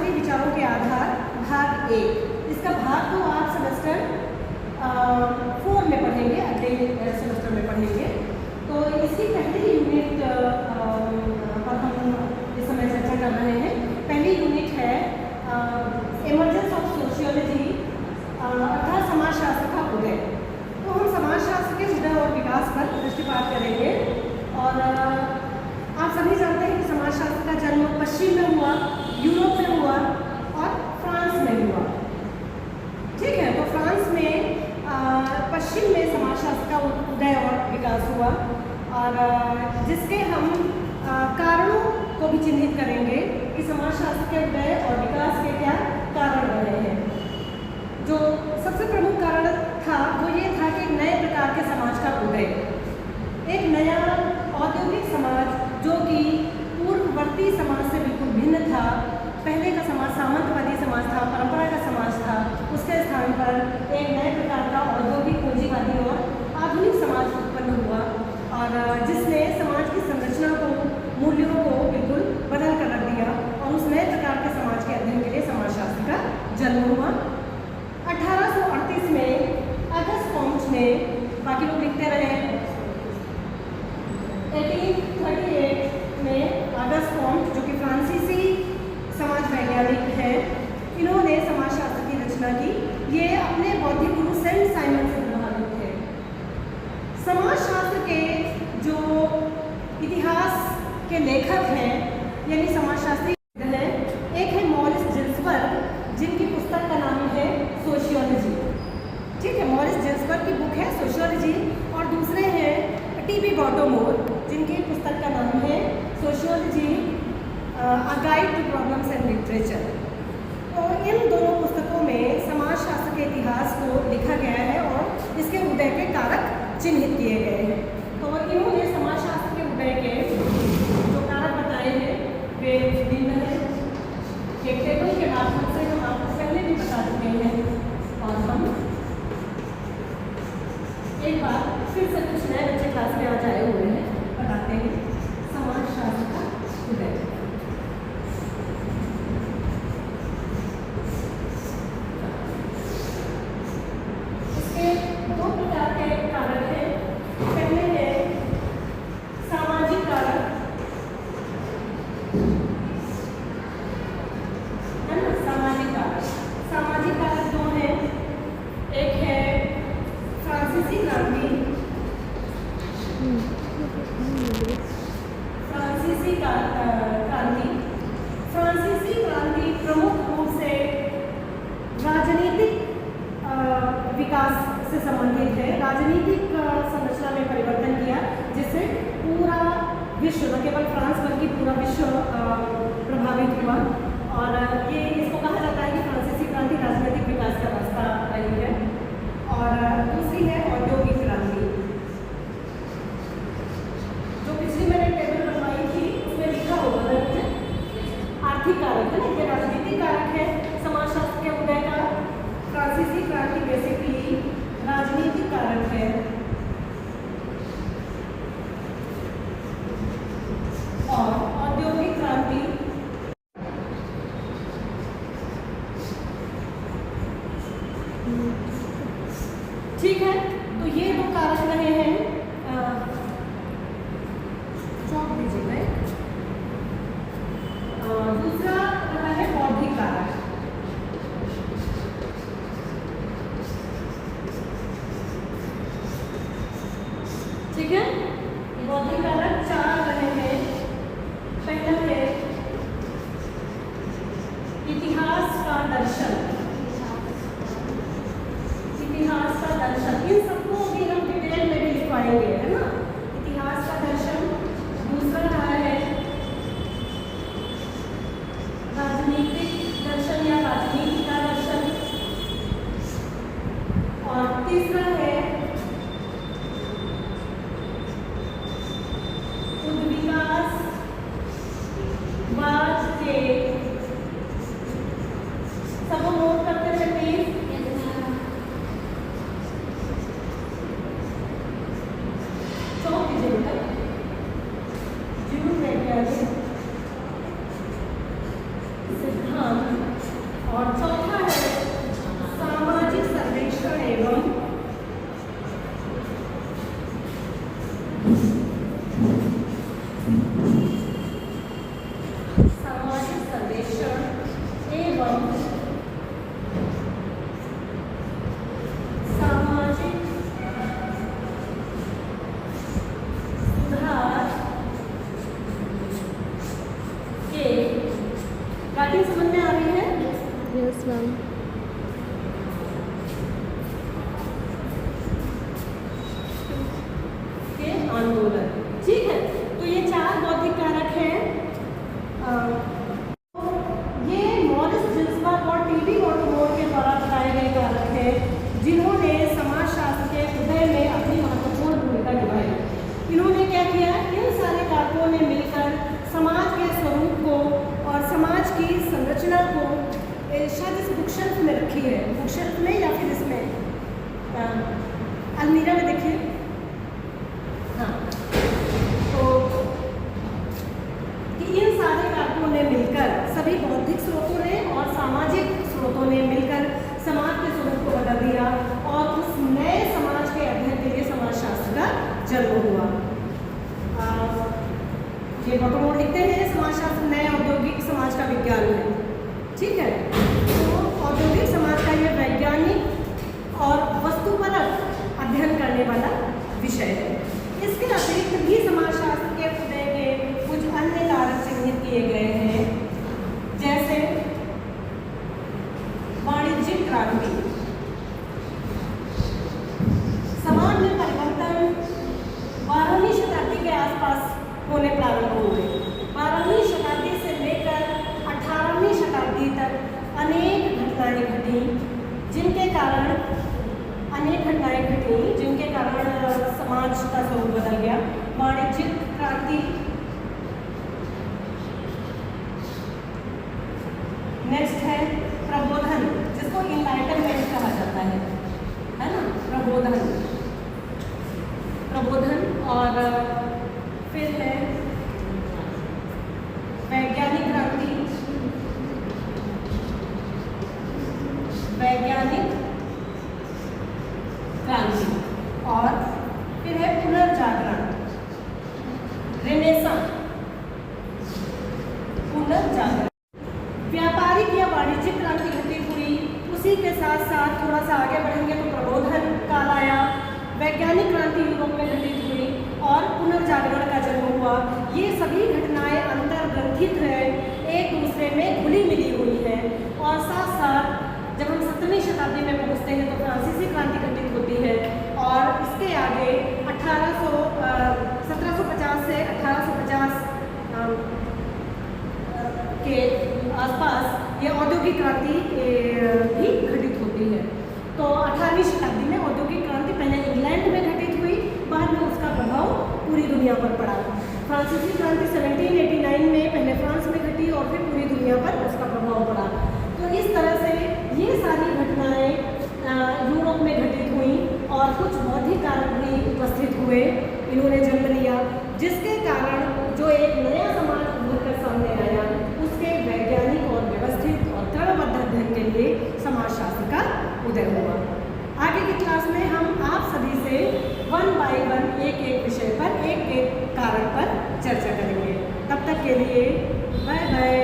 समाजशास्त्री विचारों के आधार भाग 1। इसका भाग 2 आप सेमेस्टर 4 में पढ़ेंगे, अगले सेमेस्टर में पढ़ेंगे। तो इसकी पहली यूनिट पर हम इस समय चर्चा कर रहे हैं। पहली यूनिट है इमर्जेंस ऑफ सोशियोलॉजी अर्थात समाजशास्त्र का उदय। तो हम समाजशास्त्र के उदय और विकास पर दृष्टिपात करेंगे। और आप सभी जानते हैं कि समाजशास्त्र का जन्म पश्चिम में हुआ, यूरोप में हुआ और फ्रांस में हुआ। ठीक है, तो फ्रांस में पश्चिम में समाजशास्त्र का उदय और विकास हुआ, और जिसके हम कारणों को भी चिन्हित करेंगे कि समाजशास्त्र के उदय और विकास के क्या कारण रहे हैं। जो सबसे प्रमुख कारण था वो ये था कि एक नए प्रकार के समाज का उदय, एक नया औद्योगिक समाज जो कि पूर्ववर्ती समाज से बिल्कुल भिन्न था। पहले का समाज सामंतवादी समाज था, परंपरा का समाज था। उसके स्थान पर एक नए प्रकार का औद्योगिक पूंजीवादी और आधुनिक समाज उत्पन्न हुआ, और जिसने समाज की संरचना को, मूल्यों को बिल्कुल बदल कर रख दिया। और उस नए प्रकार के समाज के अध्ययन के लिए समाजशास्त्र का जन्म हुआ। 1838 में अगस्त कॉम्ट ने, बाकी लोग लिखते रहे, 1838 में अगस्त कॉम्ट जो कि फ्रांसीसी समाज वैज्ञानिक है, इन्होंने समाजशास्त्र की रचना की। ये अपने बौद्धिक गुरु सेंट साइमन से प्रभावित थे। समाजशास्त्र के जो इतिहास के लेखक हैं यानी समाजशास्त्री हैं, एक है मॉरिस जिल्सबर्ग, जिनकी पुस्तक का नाम है सोशियोलॉजी। ठीक है, मॉरिस जिल्सबर्ग की बुक है सोशियोलॉजी। और दूसरे हैं टी.बी. बॉटोमोर, जिनकी पुस्तक का नाम है sociology a guide to problems and literature. तो इन दोनों पुस्तकों में समाजशास्त्र के इतिहास को लिखा गया है और इसके उदय के कारक चिन्हित किए गए हैं। तो इन्होंने समाजशास्त्र के उदय के जो कारक बताए हैं वे भिन्न हैं। एक टेबल के माध्यम से हम आपको पहले भी बता चुके हैं, और हम एक बार फिर से कुछ नए बच्चे क्लास में आज आए हुए हैं, बताते हैं समाजशास्त्र का उदय। इसके दो प्रकार के कारक हैं। पहले है सामाजिक कारक, है ना, सामाजिक कारक। सामाजिक कारक दो हैं, एक है फ्रांसीसी क्रांति, फ्रांसीसी क्रांति प्रमुख रूप से राजनीतिक विकास से संबंधित है। राजनीतिक संरचना में परिवर्तन किया, जिससे पूरा विश्व, न केवल फ्रांस बल्कि पूरा विश्व प्रभावित हुआ। और ये इसको कहा जाता है कि फ्रांसीसी क्रांति राजनीतिक विकास का रास्ता रही है। और दूसरी है औद्योगिक क्रांति, जो पिछली मैंने टेबल बनवाई थी उसमें लिखा होगा ना, आर्थिक कारक है ना, ये राजनीतिक कारक है समाजशास्त्र के उदय का। फ्रांसीसी क्रांति बेसिकली राजनीतिक कारक है, और औद्योगिक क्रांति ठीक है। तो ये दो कारक रहे हैं। चौक दीजिए। दूसरा रहा है बौद्धिक कारक। ठीक है, बौद्धिक कारक 4 रहे हैं। पहला है इतिहास का दर्शन। इतिहास का दर्शन, इन सबको भी हम डिटेल में भी लिखवाएंगे, है ना। इतिहास का दर्शन। दूसरा रहा है राजनीतिक दर्शन या राजनीति का दर्शन। और तीसरा है उद्विकास वाद के सबों सिद्धांत और चौथा है सामाजिक सर्वेक्षण एवं राइटिंग समझ में आ रही है? Yes ma'am. के आंदोलन, ठीक है। तो ये 4 बौद्धिक कारक हैं। ये मॉरिस जिन्सबर्ग और टीबी मोल्टमोर के द्वारा बताए गए कारक हैं जिन्होंने समाजशास्त्र के हृदय में अपनी महत्वपूर्ण भूमिका निभाई। इन्होंने क्या किया? इन सारे कारकों ने मिलकर समाज के स्वरूप को और समाज की संरचना को शायद इस बुक शेल्फ में रखी है, बुक शेल्फ में या फिर इसमें अलमीरा में देखिए। हाँ, तो कि इन सारे कारकों ने मिलकर, सभी बौद्धिक स्रोतों ने और सामाजिक स्रोतों ने मिलकर समाज के स्वरूप को बदल दिया और उस नए समाज के अध्ययन के लिए समाजशास्त्र का जन्म हुआ। ये मोल्टमोर लिखते हैं समाजशास्त्र नए औद्योगिक समाज का विज्ञान है, ठीक है। तो औद्योगिक समाज का ये वैज्ञानिक और वस्तुपरक अध्ययन करने वाला विषय है। इसके अतिरिक्त भी समाजशास्त्र के हृदय के कुछ अन्य कारक चिन्हित किए गए हैं, जैसे वाणिज्यिक क्रांति। समाज में परिवर्तन 12वीं शताब्दी के आसपास होने प्रारंभ हुए। 12वीं शताब्दी से लेकर 18वीं शताब्दी तक अनेक घटनाएं घटी जिनके कारण समाज का स्वरूप बदल गया। वाणिज्यिक क्रांति, नेक्स्ट है प्रबोधन, जिसको इनलाइटनमेंट कहा जाता है ना, प्रबोधन। और फिर है वैज्ञानिक क्रांति, और फिर है पुनर्जागरण, रिनेसांस, पुनर्जागरण। व्यापारिक या वाणिज्यिक क्रांति घटित हुई, उसी के साथ साथ थोड़ा सा आगे बढ़ेंगे तो प्रबोधन काल आया, वैज्ञानिक क्रांति यूरोप में घटित हुई और पुनर्जागरण का जन्म हुआ। ये सभी घटनाएं अंतर्ग्रंथित है, एक दूसरे में घुली मिली हुई है। और साथ साथ जब हम 7वीं शताब्दी में पहुंचते हैं तो फ्रांसीसी क्रांति घटित होती है और इसके आगे 1750 से 1850 के आसपास ये औद्योगिक क्रांति भी घटित होती है। तो 18वीं शताब्दी में औद्योगिक क्रांति पहले इंग्लैंड में घटित हुई, बाद में उसका प्रभाव पूरी दुनिया पर पड़ा। फ्रांसीसी क्रांति 1789 में पहले फ्रांस में घटी और फिर पूरी दुनिया पर उसका प्रभाव पड़ा। तो इस तरह से ये सारी घटनाएं यूरोप में घटित हुई और कुछ बौद्धिक कारक भी उपस्थित हुए, इन्होंने जन्म लिया, जिसके कारण जो एक नया समाज उभर कर सामने आया, उसके वैज्ञानिक और व्यवस्थित और क्रमबद्ध अध्ययन के लिए समाजशास्त्र का उदय हुआ। आगे की क्लास में हम आप सभी से 1 by 1 एक विषय पर एक कारक पर चर्चा करेंगे। तब तक के लिए बाय बाय।